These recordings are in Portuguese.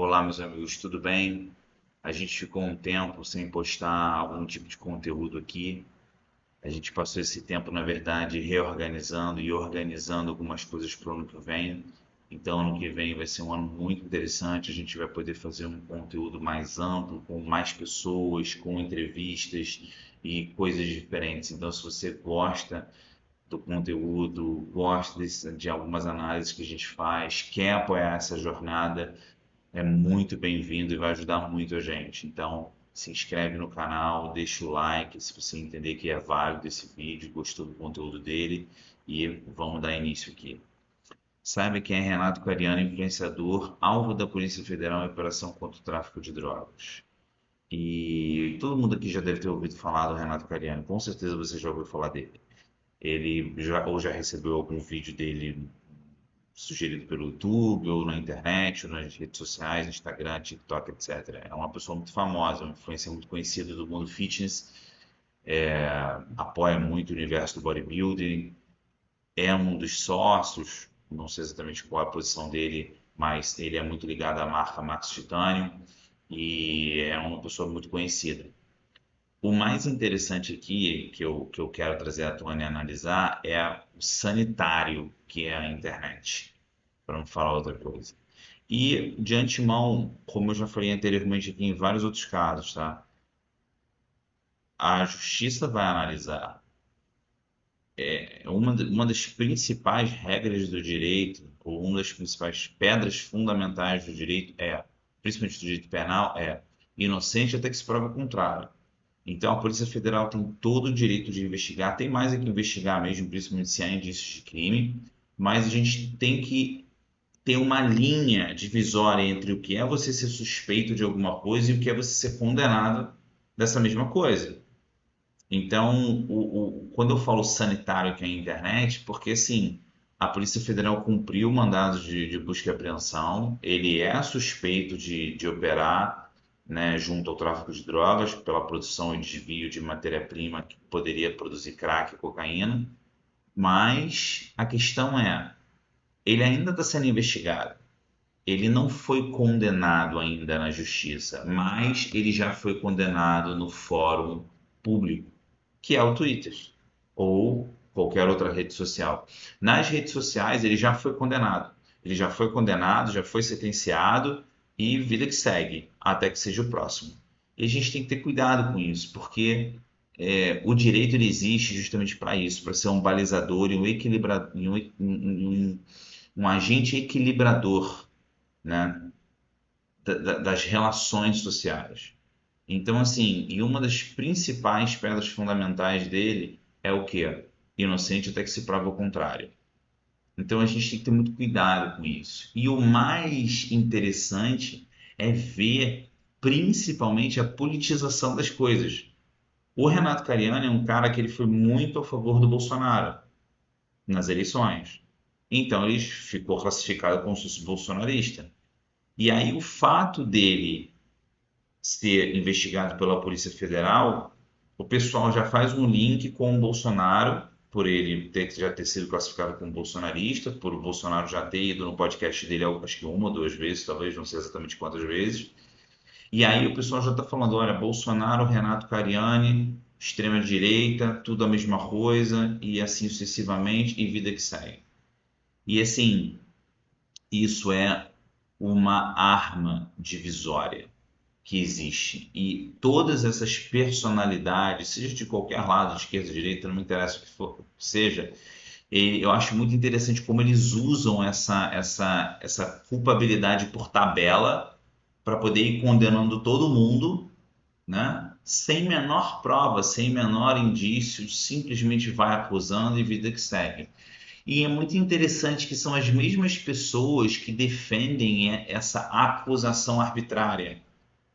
Olá, meus amigos, tudo bem? A gente ficou um tempo sem postar algum tipo de conteúdo aqui. A gente passou esse tempo, na verdade, reorganizando e organizando algumas coisas para o ano que vem. Então, ano que vem vai ser um ano muito interessante. A gente vai poder fazer um conteúdo mais amplo, com mais pessoas, com entrevistas e coisas diferentes. Então, se você gosta do conteúdo, gosta de algumas análises que a gente faz, quer apoiar essa jornada, é muito bem-vindo e vai ajudar muito a gente. Então, se inscreve no canal, deixa o like se você entender que é válido esse vídeo, gostou do conteúdo dele e vamos dar início aqui. Saiba quem é Renato Cariano, influenciador, alvo da Polícia Federal em operação contra o tráfico de drogas. E todo mundo aqui já deve ter ouvido falar do Renato Cariano, com certeza você já ouviu falar dele. Ele já recebeu algum vídeo dele sugerido pelo YouTube, ou na internet, ou nas redes sociais, Instagram, TikTok, etc. É uma pessoa muito famosa, uma influência muito conhecida do mundo fitness, apoia muito o universo do bodybuilding, é um dos sócios, não sei exatamente qual é a posição dele, mas ele é muito ligado à marca Max Titanium e é uma pessoa muito conhecida. O mais interessante aqui, que eu quero trazer à tona e analisar, é o sanitário que é a internet, para não falar outra coisa. E, de antemão, como eu já falei anteriormente aqui em vários outros casos, tá? A justiça vai analisar. Uma das principais regras do direito, ou uma das principais pedras fundamentais do direito principalmente do direito penal, é inocente até que se prove o contrário. Então, a Polícia Federal tem todo o direito de investigar, tem mais é que investigar mesmo, principalmente se há indícios de crime, mas a gente tem que ter uma linha divisória entre o que é você ser suspeito de alguma coisa e o que é você ser condenado dessa mesma coisa. Então, quando eu falo sanitário que é a internet, porque assim, a Polícia Federal cumpriu mandados de busca e apreensão, ele é suspeito de operar, né, junto ao tráfico de drogas, pela produção e desvio de matéria-prima que poderia produzir crack e cocaína, mas a questão é, ele ainda está sendo investigado. Ele não foi condenado ainda na justiça, mas ele já foi condenado no fórum público, que é o Twitter ou qualquer outra rede social. Nas redes sociais, ele já foi condenado. Ele já foi condenado, já foi sentenciado e vida que segue, até que seja o próximo. E a gente tem que ter cuidado com isso, porque o direito ele existe justamente para isso, para ser um balizador e um equilibrador, um agente equilibrador, né, das relações sociais. Então, assim, e uma das principais pedras fundamentais dele é o quê? Inocente até que se prove o contrário. Então, a gente tem que ter muito cuidado com isso. E o mais interessante é ver, principalmente, a politização das coisas. O Renato Cariani é um cara que ele foi muito a favor do Bolsonaro nas eleições. Então, ele ficou classificado como se fosse bolsonarista. E aí, o fato dele ser investigado pela Polícia Federal, o pessoal já faz um link com o Bolsonaro, por ele já ter sido classificado como bolsonarista, por o Bolsonaro já ter ido no podcast dele, acho que uma ou duas vezes, talvez, não sei exatamente quantas vezes. E aí o pessoal já está falando, olha, Bolsonaro, Renato Cariani, extrema-direita, tudo a mesma coisa, e assim sucessivamente, e vida que segue. E assim, isso é uma arma divisória que existe. E todas essas personalidades, seja de qualquer lado, de esquerda, direita, não me interessa o que for, seja, eu acho muito interessante como eles usam essa culpabilidade por tabela para poder ir condenando todo mundo, né? Sem menor prova, sem menor indício, simplesmente vai acusando e vida que segue. E é muito interessante que são as mesmas pessoas que defendem essa acusação arbitrária,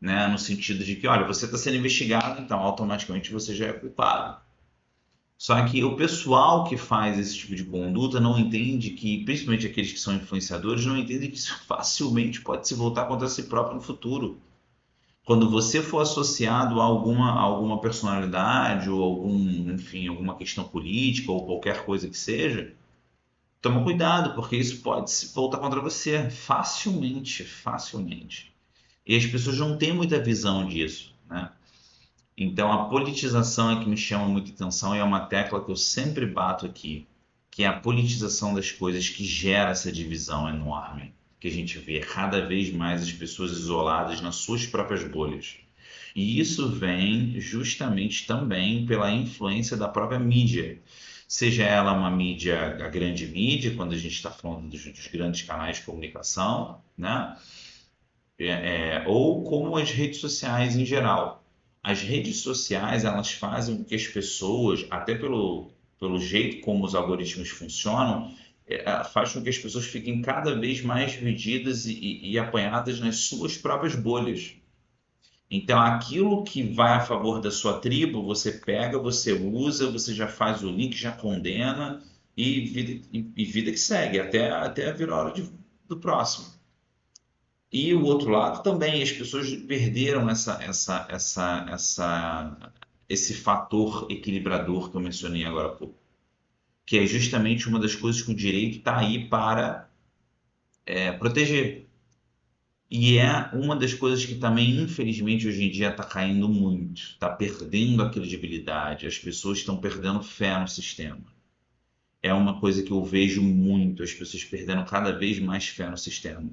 né? No sentido de que, olha, você está sendo investigado, então automaticamente você já é culpado. Só que o pessoal que faz esse tipo de conduta não entende que, principalmente aqueles que são influenciadores, não entendem que isso facilmente pode se voltar contra si próprio no futuro. Quando você for associado a alguma personalidade ou enfim, alguma questão política ou qualquer coisa que seja, toma cuidado, porque isso pode se voltar contra você facilmente, facilmente. E as pessoas não têm muita visão disso, né? Então, a politização é que me chama muita atenção e é uma tecla que eu sempre bato aqui, que é a politização das coisas que gera essa divisão enorme, que a gente vê cada vez mais as pessoas isoladas nas suas próprias bolhas. E isso vem justamente também pela influência da própria mídia. Seja ela uma mídia, a grande mídia, quando a gente está falando dos grandes canais de comunicação, né? Ou como as redes sociais em geral. As redes sociais, elas fazem com que as pessoas, até pelo jeito como os algoritmos funcionam, faz com que as pessoas fiquem cada vez mais divididas e apanhadas nas suas próprias bolhas. Então, aquilo que vai a favor da sua tribo, você pega, você usa, você já faz o link, já condena e vida que segue, até virar a hora do próximo. E o outro lado também, as pessoas perderam esse fator equilibrador que eu mencionei agora há pouco, que é justamente uma das coisas que o direito está aí para proteger. E é uma das coisas que também, infelizmente, hoje em dia está caindo muito, está perdendo a credibilidade, as pessoas estão perdendo fé no sistema. É uma coisa que eu vejo muito, as pessoas perdendo cada vez mais fé no sistema.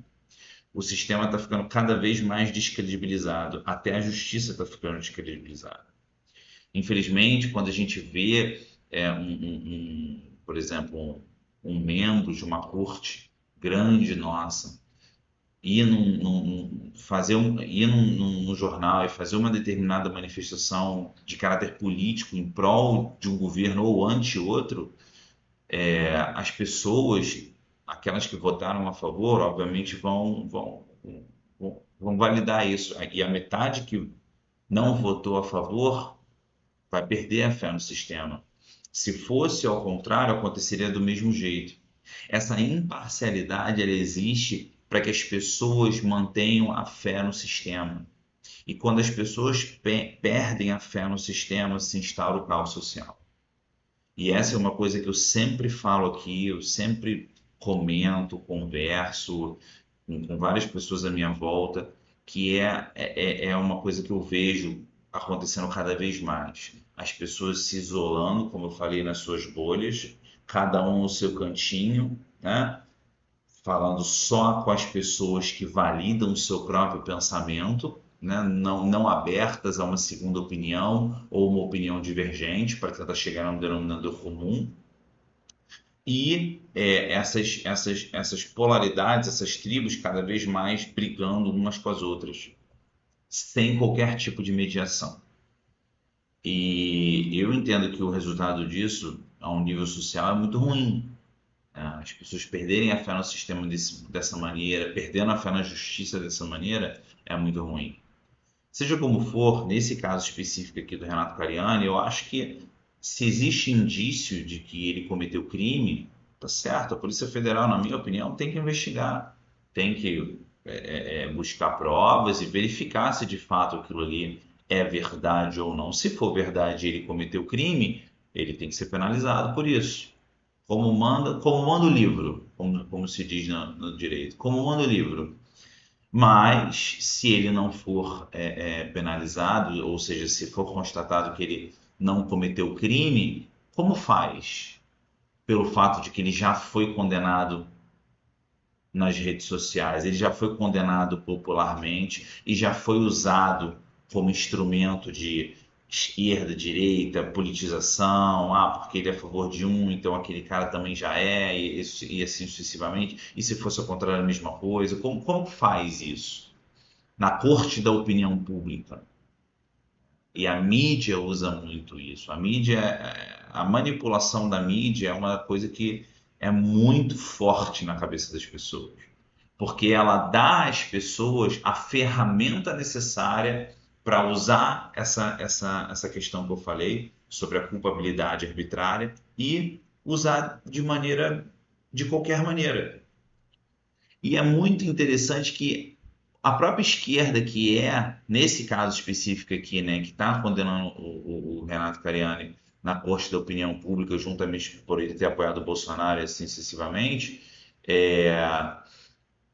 O sistema está ficando cada vez mais descredibilizado, até a justiça está ficando descredibilizada. Infelizmente, quando a gente vê, por exemplo, um membro de uma corte grande nossa ir num jornal e fazer uma determinada manifestação de caráter político em prol de um governo ou ante outro, as pessoas, aquelas que votaram a favor, obviamente vão validar isso. E a metade que não votou a favor vai perder a fé no sistema. Se fosse ao contrário, aconteceria do mesmo jeito. Essa imparcialidade ela existe para que as pessoas mantenham a fé no sistema. E quando as pessoas perdem a fé no sistema, se instaura o caos social. E essa é uma coisa que eu sempre falo aqui, eu sempre comento, converso com várias pessoas à minha volta, que é uma coisa que eu vejo acontecendo cada vez mais. As pessoas se isolando, como eu falei, nas suas bolhas, cada um no seu cantinho, né? Falando só com as pessoas que validam o seu próprio pensamento, né? Não abertas a uma segunda opinião ou uma opinião divergente para tentar chegar a um denominador comum. E essas polaridades, essas tribos cada vez mais brigando umas com as outras, sem qualquer tipo de mediação. E eu entendo que o resultado disso, a um nível social, é muito ruim. As pessoas perderem a fé no sistema dessa maneira, perdendo a fé na justiça dessa maneira, é muito ruim. Seja como for, nesse caso específico aqui do Renato Cariani, eu acho que se existe indício de que ele cometeu crime, tá certo, a Polícia Federal, na minha opinião, tem que investigar, tem que buscar provas e verificar se de fato aquilo ali é verdade ou não. Se for verdade e ele cometeu crime, ele tem que ser penalizado por isso. Como manda o livro, como se diz no direito, como manda o livro. Mas, se ele não for penalizado, ou seja, se for constatado que ele não cometeu crime, como faz? Pelo fato de que ele já foi condenado nas redes sociais, ele já foi condenado popularmente e já foi usado como instrumento de esquerda, direita, politização, porque ele é a favor de um, então aquele cara também já é, e assim sucessivamente. E se fosse ao contrário, a mesma coisa. Como faz isso? Na corte da opinião pública. E a mídia usa muito isso. A manipulação da mídia é uma coisa que é muito forte na cabeça das pessoas, porque ela dá às pessoas a ferramenta necessária para usar essa questão que eu falei sobre a culpabilidade arbitrária e usar de qualquer maneira. E é muito interessante que a própria esquerda, que nesse caso específico aqui, né, que está condenando o Renato Cariani na corte da opinião pública, juntamente por ele ter apoiado o Bolsonaro e assim sucessivamente,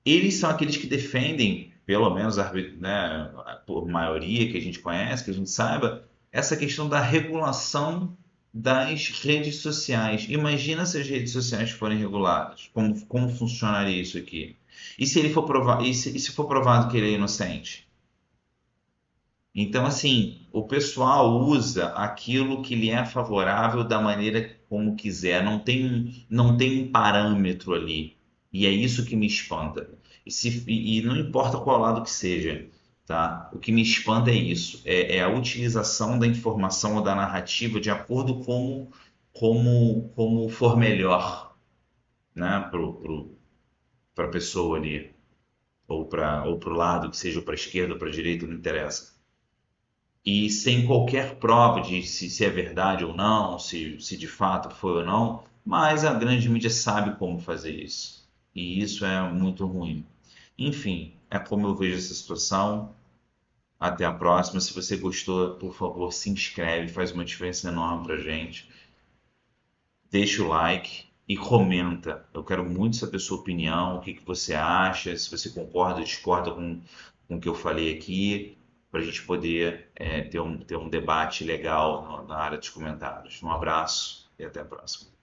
eles são aqueles que defendem pelo menos né, por maioria que a gente conhece, que a gente saiba, essa questão da regulação das redes sociais. Imagina se as redes sociais forem reguladas, como funcionaria isso aqui? E se ele for e se for provado que ele é inocente? Então, assim, o pessoal usa aquilo que lhe é favorável da maneira como quiser, não tem um parâmetro ali. E é isso que me espanta. E não importa qual lado que seja, tá? O que me espanta é isso, é a utilização da informação ou da narrativa de acordo com como for melhor, né, para a pessoa ali, ou para o lado, que seja para a esquerda ou para a direita, não interessa e sem qualquer prova de se é verdade ou não, se de fato foi ou não, mas a grande mídia sabe como fazer isso. E isso é muito ruim. Enfim, é como eu vejo essa situação. Até a próxima. Se você gostou, por favor, se inscreve, faz uma diferença enorme pra gente. Deixa o like e comenta. Eu quero muito saber sua opinião, o que que você acha, se você concorda ou discorda com o que eu falei aqui, para a gente poder ter um debate legal na área dos comentários. Um abraço e até a próxima.